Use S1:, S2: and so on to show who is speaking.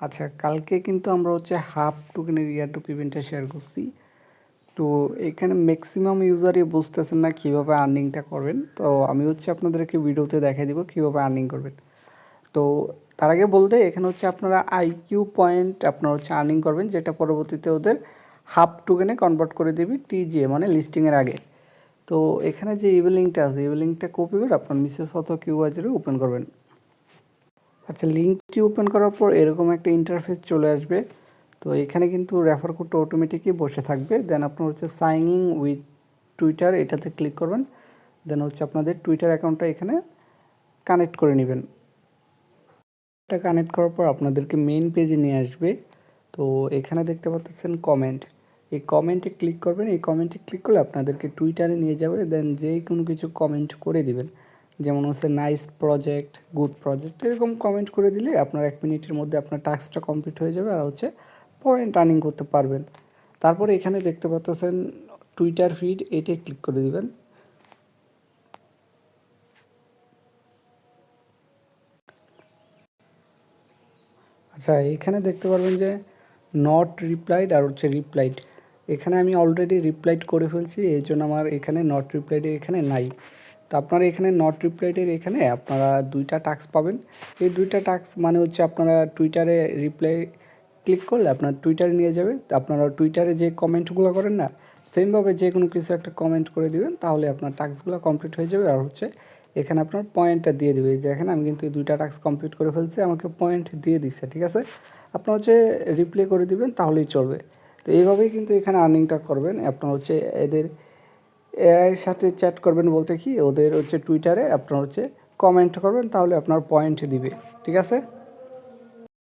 S1: আচ্ছা, কালকে কিন্তু আমরা হচ্ছে হাফ টোকেনের ইয়ার টু ইভেন্টটা শেয়ার করছি। তো এখানে ম্যাক্সিমাম ইউজারই বুঝতেছেন না কীভাবে আর্নিংটা করবেন। তো আমি হচ্ছে আপনাদেরকে ভিডিওতে দেখাই দিব কীভাবে আর্নিং করবেন। তো তার আগে বলতে এখানে হচ্ছে আপনারা আইকিউ পয়েন্ট আপনারা হচ্ছে আর্নিং করবেন, যেটা পরবর্তীতে ওদের হাফ টোকেনে কনভার্ট করে দেবে টিজিএ মানে লিস্টিংয়ের আগে। তো এখানে যে ইভেল লিঙ্কটা আছে, ইভেল লিঙ্কটা কপি করে আপনার মিসেস অথবা কিউআইজারে ওপেন করবেন। আচ্ছা, লিঙ্কটি ওপেন করার পর এরকম একটা ইন্টারফেস চলে আসবে। তো এখানে কিন্তু রেফার কোডটা অটোমেটিকই বসে থাকবে। দেন আপনার হচ্ছে সাইন ইন উইথ টুইটার, এটাতে ক্লিক করবেন। দেন হচ্ছে আপনাদের টুইটার অ্যাকাউন্টটা এখানে কানেক্ট করে নেবেন। এটা কানেক্ট করার পর আপনাদেরকে মেইন পেজে নিয়ে আসবে। তো এখানে দেখতে পাচ্ছেন কমেন্ট, এই কমেন্টে ক্লিক করবেন। এই কমেন্টে ক্লিক করলে আপনাদেরকে টুইটারে নিয়ে যাবে। দেন যেই কোনো কিছু কমেন্ট করে দিবেন, যেমন হচ্ছে নাইস প্রজেক্ট, গুড প্রজেক্ট, এরকম কমেন্ট করে দিলে আপনার 1 মিনিটের মধ্যে আপনার টাস্কটা কমপ্লিট হয়ে যাবে আর হচ্ছে পয়েন্ট আর্নিং করতে পারবেন। তারপরে এখানে দেখতে পাচ্ছেন টুইটার ফিড, এটাই ক্লিক করে দিবেন। আচ্ছা, এখানে দেখতে পারবেন যে নট রিপ্লাইড আর হচ্ছে রিপ্লাইড। এখানে আমি অলরেডি রিপ্লাইড করে ফেলছি, এই জন্য আমার এখানে নট রিপ্লাইডের এখানে নাই। তো আপনারা এখানে নট রিপ্লাইডের এখানে আপনারা 2টা টাস্ক পাবেন। এই 2টা টাস্ক মানে হচ্ছে আপনারা টুইটারে রিপ্লাই ক্লিক করলে আপনার টুইটারে নিয়ে যাবে। আপনারা টুইটারে যে কমেন্টগুলো করেন না, সেমভাবে যে কোনো কিছু একটা কমেন্ট করে দিবেন, তাহলে আপনার টাস্কগুলো কমপ্লিট হয়ে যাবে। আর হচ্ছে এখানে আপনার পয়েন্টটা দিয়ে দেবে। যে এখানে আমি কিন্তু এই 2টা টাস্ক কমপ্লিট করে ফেলছি, আমাকে পয়েন্ট দিয়ে দিচ্ছে, ঠিক আছে। আপনার হচ্ছে রিপ্লে করে দিবেন, তাহলেই চলবে। তো এইভাবেই কিন্তু এখানে আর্নিংটা করবেন। আপনার হচ্ছে এদের এআইয়ের সাথে চ্যাট করবেন বলতে কি, ওদের হচ্ছে টুইটারে আপনার হচ্ছে কমেন্ট করবেন, তাহলে আপনার পয়েন্ট দিবে, ঠিক আছে।